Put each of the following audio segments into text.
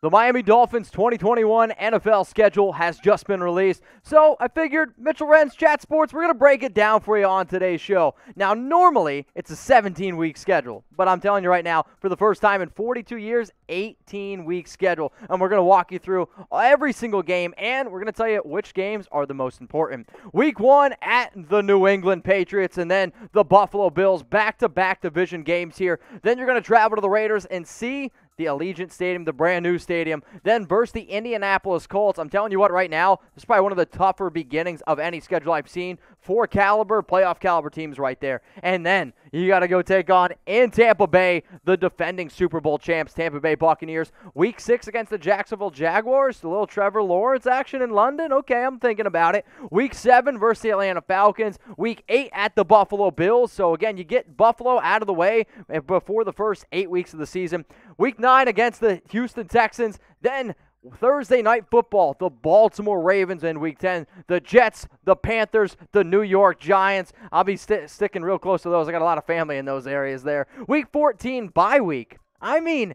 The Miami Dolphins 2021 NFL schedule has just been released, so I figured Mitchell Renz, Chat Sports, we're going to break it down for you on today's show. Now, normally, it's a 17-week schedule, but I'm telling you right now, for the first time in 42 years, 18-week schedule, and we're going to walk you through every single game, and we're going to tell you which games are the most important. Week 1 at the New England Patriots, and then the Buffalo Bills, back-to-back division games here. Then you're going to travel to the Raiders and see the Allegiant Stadium, the brand new stadium, then versus the Indianapolis Colts. I'm telling you what, right now, this is probably one of the tougher beginnings of any schedule I've seen. 4 caliber, playoff caliber teams right there. And then you got to go take on, in Tampa Bay, the defending Super Bowl champs, Tampa Bay Buccaneers. Week 6 against the Jacksonville Jaguars, a little Trevor Lawrence action in London. Okay, I'm thinking about it. Week 7 versus the Atlanta Falcons. Week 8 at the Buffalo Bills. So again, you get Buffalo out of the way before the first 8 weeks of the season. Week 9 against the Houston Texans. Then Thursday Night Football, the Baltimore Ravens in Week 10. The Jets, the Panthers, the New York Giants. I'll be sticking real close to those. I got a lot of family in those areas there. Week 14, bye week. I mean,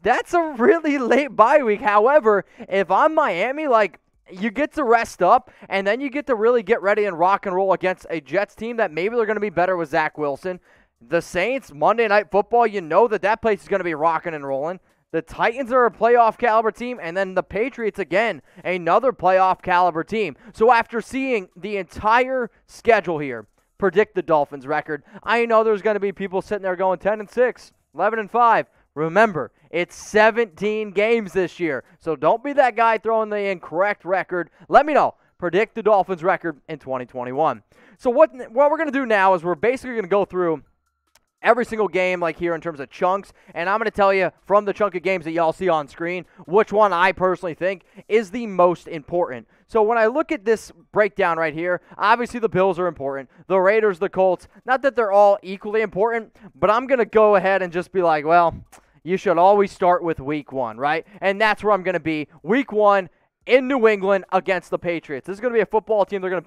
that's a really late bye week. However, if I'm Miami, you get to rest up, and then you get to really get ready and rock and roll against a Jets team that maybe they're going to be better with Zach Wilson. The Saints, Monday Night Football, you know that place is going to be rocking and rolling. The Titans are a playoff caliber team, and then the Patriots, again, another playoff caliber team. So after seeing the entire schedule here, predict the Dolphins record, I know there's going to be people sitting there going 10-6, 11-5. Remember, it's 17 games this year, so don't be that guy throwing the incorrect record. Let me know. Predict the Dolphins record in 2021. So what we're going to do now is we're basically going to go through every single game here in terms of chunks, and I'm going to tell you from the chunk of games that y'all see on screen which one I personally think is the most important. So when I look at this breakdown right here, obviously the Bills are important, the Raiders, the Colts, not that they're all equally important, but I'm going to go ahead and just be like, well, you should always start with Week 1, right? And that's where I'm going to be. Week 1 in New England against the Patriots. This is going to be a football team. They're going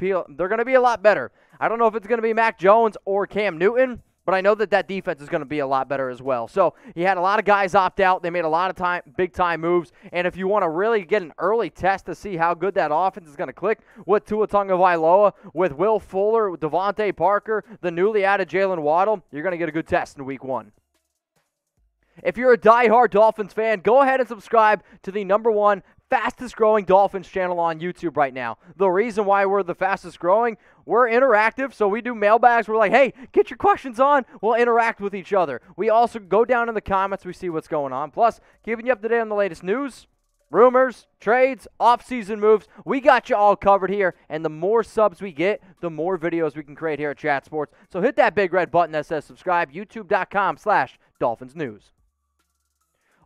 to be a lot better. I don't know if it's going to be Mac Jones or Cam Newton, but I know that defense is going to be a lot better as well. So he had a lot of guys opt out. They made a lot of big-time moves. And if you want to really get an early test to see how good that offense is going to click with Tua Tagovailoa, with Will Fuller, with Devontae Parker, the newly added Jalen Waddle, you're going to get a good test in Week 1. If you're a diehard Dolphins fan, go ahead and subscribe to the #1 fastest growing Dolphins channel on YouTube right now. The reason why we're the fastest growing, we're interactive, so we do mailbags. We're like, hey, get your questions on. We'll interact with each other. We also go down in the comments. We see what's going on. Plus, keeping you up to date on the latest news, rumors, trades, off-season moves. We got you all covered here, and the more subs we get, the more videos we can create here at Chat Sports. So hit that big red button that says subscribe, youtube.com/Dolphins News.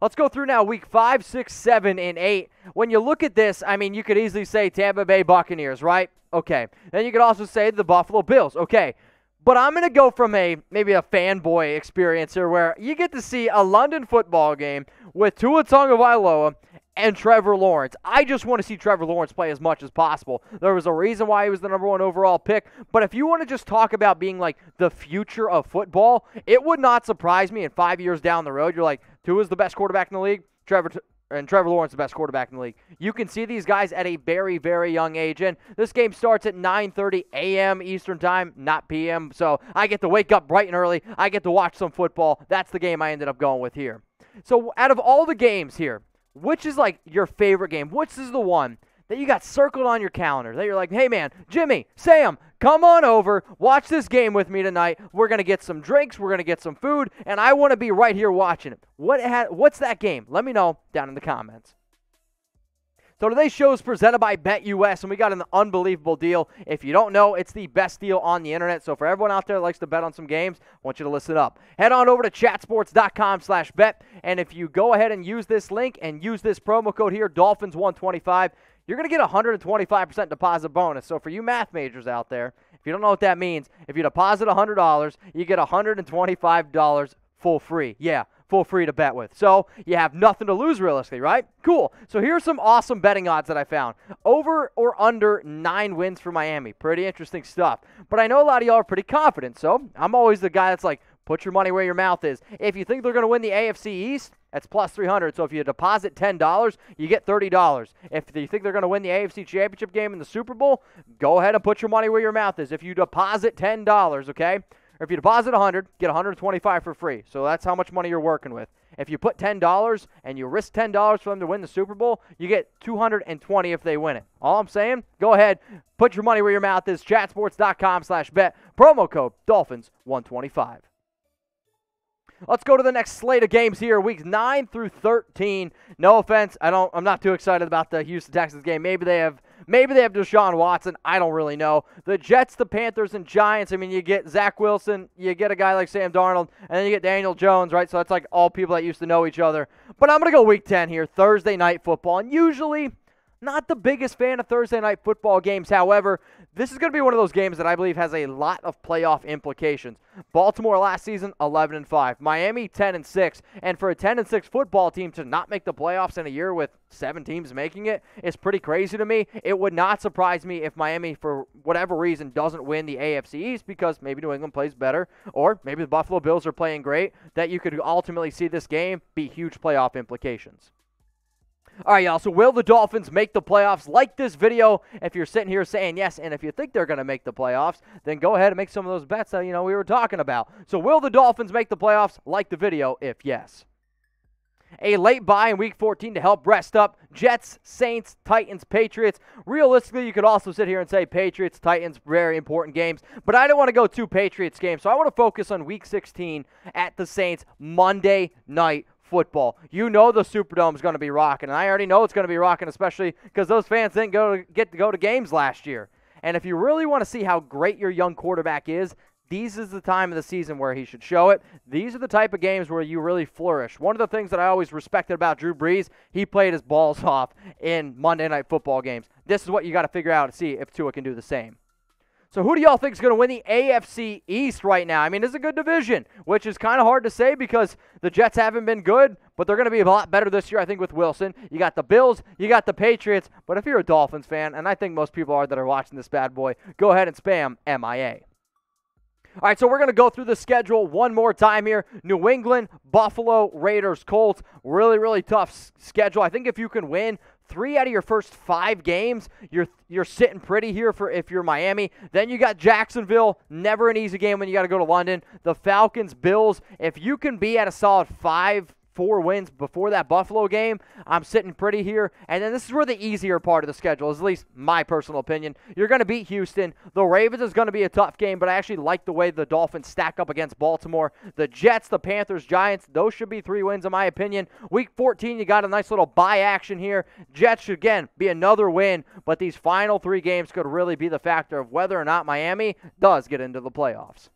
Let's go through now week 5, 6, 7, and 8. When you look at this, I mean, you could easily say Tampa Bay Buccaneers, right? Okay. Then you could also say the Buffalo Bills. Okay. But I'm going to go from maybe a fanboy experience here where you get to see a London football game with Tua Tagovailoa and Trevor Lawrence. I just want to see Trevor Lawrence play as much as possible. There was a reason why he was the #1 overall pick, but if you want to just talk about being the future of football, it would not surprise me in 5 years down the road, you're like, Tua's the best quarterback in the league, Trevor Lawrence the best quarterback in the league. You can see these guys at a very, very young age, and this game starts at 9:30 a.m. Eastern Time, not p.m., so I get to wake up bright and early. I get to watch some football. That's the game I ended up going with here. So out of all the games here, which is your favorite game? Which is the one that you got circled on your calendar that you're like, hey man, Jimmy, Sam, come on over, watch this game with me tonight. We're going to get some drinks, we're going to get some food, and I want to be right here watching it. What's that game? Let me know down in the comments. So today's show is presented by BetUS, and we got an unbelievable deal. If you don't know, it's the best deal on the internet. So for everyone out there that likes to bet on some games, I want you to listen up. Head on over to chatsports.com/bet, and if you go ahead and use this link and use this promo code here, Dolphins125, you're going to get a 125% deposit bonus. So for you math majors out there, if you don't know what that means, if you deposit $100, you get $125 full free. Yeah, full free to bet with. So you have nothing to lose realistically, right? Cool. So here's some awesome betting odds that I found. Over or under 9 wins for Miami. Pretty interesting stuff. But I know a lot of y'all are pretty confident, so I'm always the guy that's like, Put your money where your mouth is. If you think they're going to win the AFC East, that's plus 300. So if you deposit $10, you get $30. If you think they're going to win the AFC Championship game in the Super Bowl, go ahead and put your money where your mouth is. If you deposit $10, okay? Or if you deposit $100, get $125 for free. So that's how much money you're working with. If you put $10 and you risk $10 for them to win the Super Bowl, you get $220 if they win it. All I'm saying, go ahead, put your money where your mouth is. Chatsports.com/bet. Promo code Dolphins125. Let's go to the next slate of games here, weeks 9 through 13. No offense, I'm not too excited about the Houston Texans game. Maybe they have Deshaun Watson. I don't really know. The Jets, the Panthers, and Giants. I mean, you get Zach Wilson, you get a guy like Sam Darnold, and then you get Daniel Jones, right? So that's like all people that used to know each other. But I'm going to go week 10 here, Thursday night football. And usually, not the biggest fan of Thursday night football games. However, this is going to be one of those games that I believe has a lot of playoff implications. Baltimore last season, 11-5. Miami, 10-6. And for a 10-6 football team to not make the playoffs in a year with 7 teams making it is pretty crazy to me. It would not surprise me if Miami, for whatever reason, doesn't win the AFC East because maybe New England plays better or maybe the Buffalo Bills are playing great, that you could ultimately see this game be huge playoff implications. All right, y'all, so will the Dolphins make the playoffs? Like this video if you're sitting here saying yes, and if you think they're going to make the playoffs, then go ahead and make some of those bets that, we were talking about. So will the Dolphins make the playoffs? Like the video if yes. A late bye in Week 14 to help rest up. Jets, Saints, Titans, Patriots. Realistically, you could also sit here and say Patriots, Titans, very important games. But I don't want to go 2 Patriots games, so I want to focus on Week 16 at the Saints Monday night football. You know the Superdome is going to be rocking, and I already know it's going to be rocking, especially because those fans didn't get to go to games last year. And if you really want to see how great your young quarterback is, this is the time of the season where he should show it. These are the type of games where you really flourish. One of the things that I always respected about Drew Brees, he played his balls off in Monday Night Football games. This is what you got to figure out to see if Tua can do the same. So who do y'all think is going to win the AFC East right now? I mean, it's a good division, which is kind of hard to say because the Jets haven't been good, but they're going to be a lot better this year, I think, with Wilson. You got the Bills, you got the Patriots, but if you're a Dolphins fan, and I think most people are that are watching this bad boy, go ahead and spam MIA. All right, so we're going to go through the schedule one more time here. New England, Buffalo, Raiders, Colts. Really, really tough schedule. I think if you can win 3 out of your first 5 games, you're sitting pretty here for if you're Miami. Then you got Jacksonville, never an easy game when you got to go to London. The Falcons, Bills. If you can be at a solid 4 wins before that Buffalo game, I'm sitting pretty here. And then this is where the easier part of the schedule is, at least my personal opinion. You're going to beat Houston. The Ravens is going to be a tough game, but I actually like the way the Dolphins stack up against Baltimore. The Jets, the Panthers, Giants, those should be 3 wins in my opinion. Week 14, you got a nice little bye action here. Jets should, again, be another win, but these final 3 games could really be the factor of whether or not Miami does get into the playoffs.